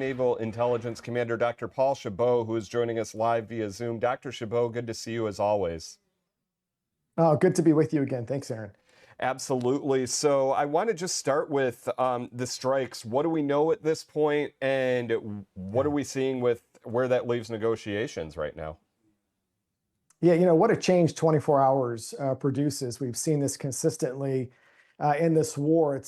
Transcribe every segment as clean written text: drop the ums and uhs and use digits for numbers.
Naval Intelligence Commander Dr. Paul Chabot, who is joining us live via Zoom. Dr. Chabot, good to see you as always. Oh, good to be with you again. Thanks, Aaron. Absolutely. So I want to just start with the strikes. What do we know at this point, and what are we seeing with where that leaves negotiations right now? Yeah, what a change 24 hours produces. We've seen this consistently in this war.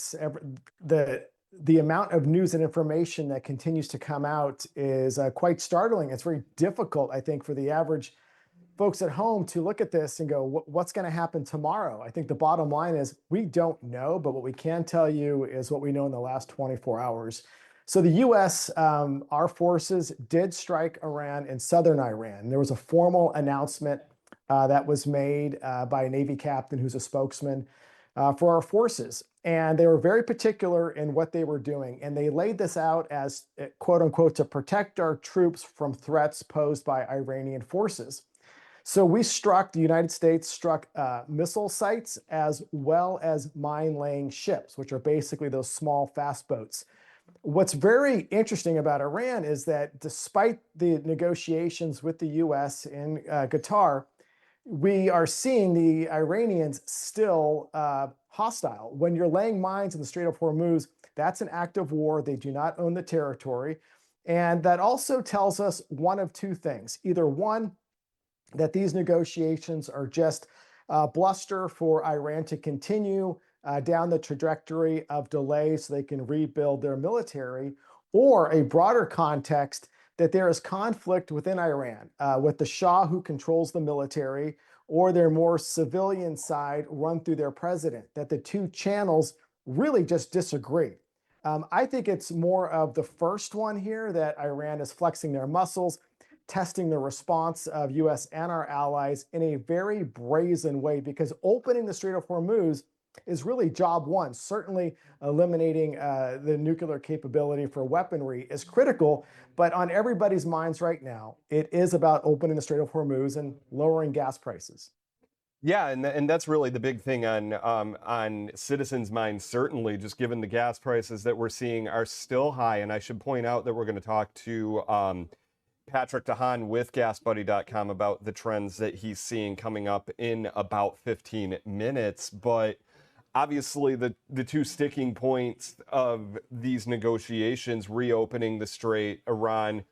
The amount of news and information that continues to come out is quite startling. It's very difficult, I think, for the average folks at home to look at this and go, what's going to happen tomorrow? I think the bottom line is we don't know, but what we can tell you is what we know in the last 24 hours. So the U.S., our forces did strike Iran in southern Iran. There was a formal announcement that was made by a Navy captain who's a spokesman for our forces. And they were very particular in what they were doing. And they laid this out as, quote unquote, to protect our troops from threats posed by Iranian forces. So the United States struck missile sites as well as mine-laying ships, which are basically those small fast boats. What's very interesting about Iran is that despite the negotiations with the U.S. in Qatar, we are seeing the Iranians still hostile. When you're laying mines in the Strait of Hormuz, that's an act of war. They do not own the territory. And that also tells us one of two things. Either one, that these negotiations are just bluster for Iran to continue down the trajectory of delay so they can rebuild their military, or a broader context that there is conflict within Iran with the Shah who controls the military, or their more civilian side run through their president, that the two channels really just disagree. I think it's more of the first one here, that Iran is flexing their muscles, testing the response of U.S. and our allies in a very brazen way, because opening the Strait of Hormuz is really job one. Certainly eliminating the nuclear capability for weaponry is critical, but on everybody's minds right now, it is about opening the Strait of Hormuz and lowering gas prices. Yeah, and that's really the big thing on citizens' minds, certainly, just given the gas prices that we're seeing are still high. And I should point out that we're going to talk to Patrick DeHaan with GasBuddy.com about the trends that he's seeing coming up in about 15 minutes. But obviously, the two sticking points of these negotiations, reopening the Strait, Iran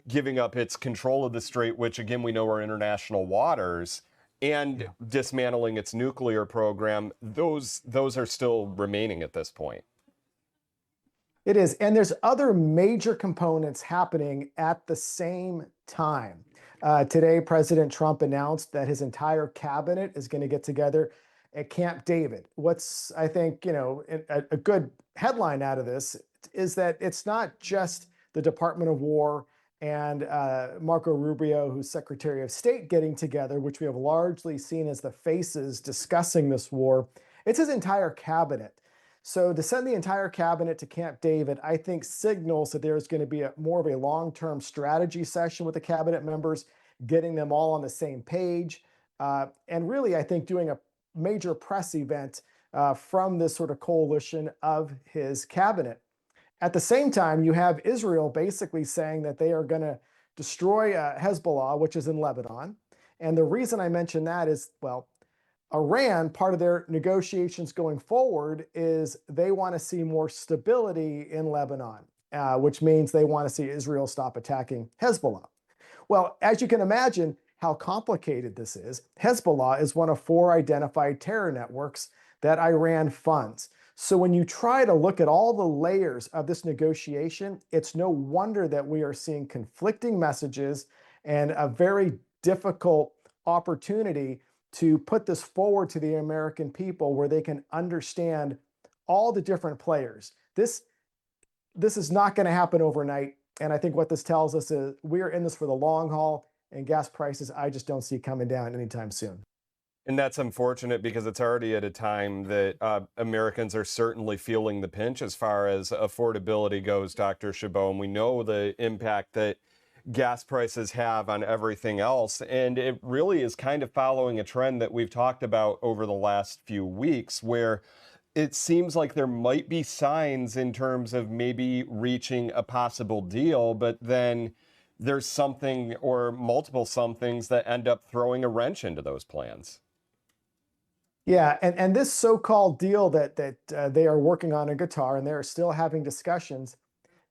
giving up its control of the Strait, which again we know are international waters, and dismantling its nuclear program, those are still remaining at this point. It is. And there's other major components happening at the same time. Today, President Trump announced that his entire cabinet is going to get together at Camp David. What's, I think, a good headline out of this is that it's not just the Department of War and Marco Rubio, who's Secretary of State, getting together, which we have largely seen as the faces discussing this war. It's his entire cabinet. So to send the entire cabinet to Camp David, I think signals that there's going to be more of a long-term strategy session with the cabinet members, getting them all on the same page, and really, I think, doing a major press event from this sort of coalition of his cabinet. At the same time, you have Israel basically saying that they are going to destroy Hezbollah, which is in Lebanon. And the reason I mention that is, well, Iran, part of their negotiations going forward is they want to see more stability in Lebanon, which means they want to see Israel stop attacking Hezbollah. Well, as you can imagine how complicated this is, Hezbollah is one of 4 identified terror networks that Iran funds. So when you try to look at all the layers of this negotiation, it's no wonder that we are seeing conflicting messages and a very difficult opportunity to put this forward to the American people where they can understand all the different players. This is not going to happen overnight. And I think what this tells us is we are in this for the long haul, and gas prices, I just don't see coming down anytime soon. And that's unfortunate because it's already at a time that Americans are certainly feeling the pinch as far as affordability goes, Dr. Chabot. And we know the impact that gas prices have on everything else. And it really is kind of following a trend that we've talked about over the last few weeks, where it seems like there might be signs in terms of maybe reaching a possible deal, but then there's something or multiple somethings that end up throwing a wrench into those plans. Yeah, and this so-called deal that they are working on in Qatar, and they're still having discussions.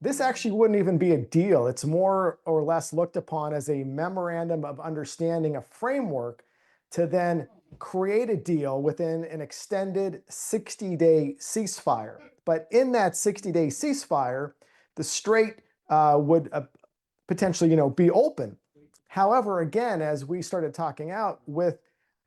This actually wouldn't even be a deal. It's more or less looked upon as a memorandum of understanding, a framework to then create a deal within an extended 60-day ceasefire. But in that 60-day ceasefire, the strait would potentially, be open. However, again, as we started talking out with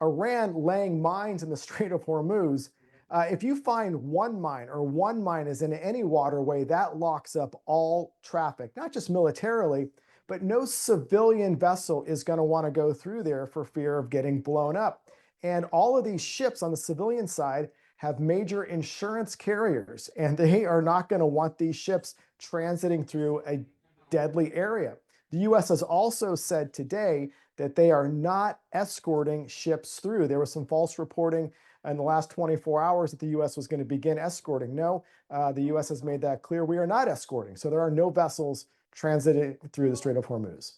Iran laying mines in the Strait of Hormuz, if you find one mine or one mine is in any waterway, that locks up all traffic, not just militarily, but no civilian vessel is going to want to go through there for fear of getting blown up. And all of these ships on the civilian side have major insurance carriers, and they are not going to want these ships transiting through a deadly area. The U.S. has also said today that they are not escorting ships through. There was some false reporting in the last 24 hours that the U.S. was going to begin escorting. No, the U.S. has made that clear. We are not escorting. So there are no vessels transiting through the Strait of Hormuz.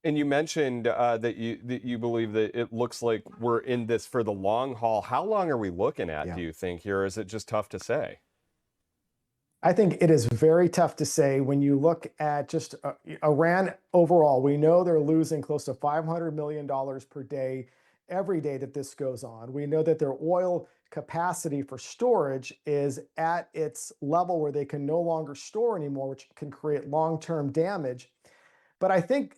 And you mentioned that you believe that it looks like we're in this for the long haul. How long are we looking at, do you think, here? Is it just tough to say? I think it is very tough to say when you look at just Iran overall. We know they're losing close to $500 million per day every day that this goes on. We know that their oil capacity for storage is at its level where they can no longer store anymore, which can create long-term damage. But I think,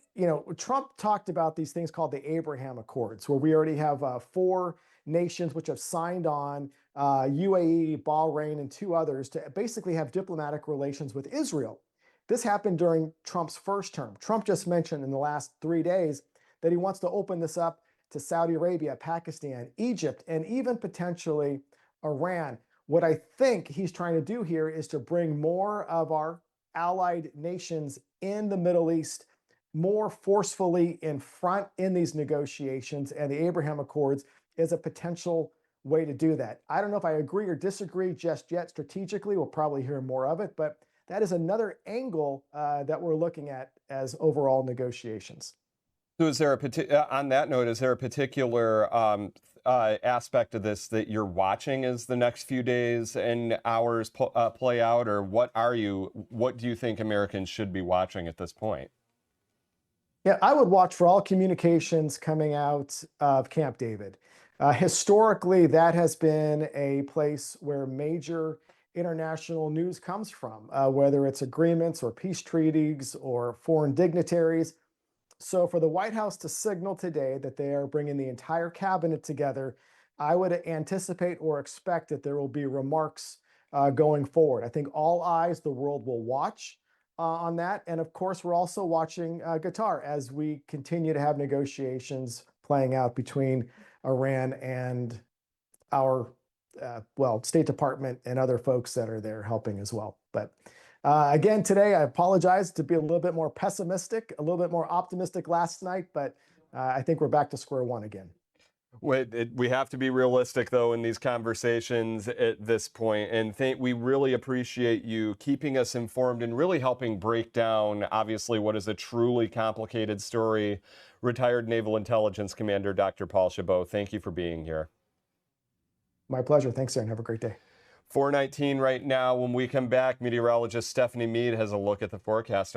Trump talked about these things called the Abraham Accords, where we already have 4 nations which have signed on, UAE, Bahrain, and 2 others, to basically have diplomatic relations with Israel. This happened during Trump's first term. Trump just mentioned in the last 3 days that he wants to open this up to Saudi Arabia, Pakistan, Egypt, and even potentially Iran. What I think he's trying to do here is to bring more of our allied nations in the Middle East more forcefully in front in these negotiations, and the Abraham Accords is a potential way to do that. I don't know if I agree or disagree just yet. Strategically, we'll probably hear more of it, but that is another angle that we're looking at as overall negotiations. So is there on that note, is there a particular aspect of this that you're watching as the next few days and hours play out, or what do you think Americans should be watching at this point? Yeah, I would watch for all communications coming out of Camp David. Historically, that has been a place where major international news comes from, whether it's agreements or peace treaties or foreign dignitaries. So for the White House to signal today that they are bringing the entire cabinet together, I would anticipate or expect that there will be remarks going forward. I think all eyes, the world will watch on that. And of course, we're also watching Qatar as we continue to have negotiations playing out between Iran and our, State Department and other folks that are there helping as well. But again, today, I apologize to be a little bit more pessimistic, a little bit more optimistic last night, but I think we're back to square one again. We have to be realistic, though, in these conversations at this point, and we really appreciate you keeping us informed and really helping break down, obviously, what is a truly complicated story. Retired Naval Intelligence Commander Dr. Paul Chabot, thank you for being here. My pleasure. Thanks, Aaron. Have a great day. 4:19 right now. When we come back, meteorologist Stephanie Mead has a look at the forecast.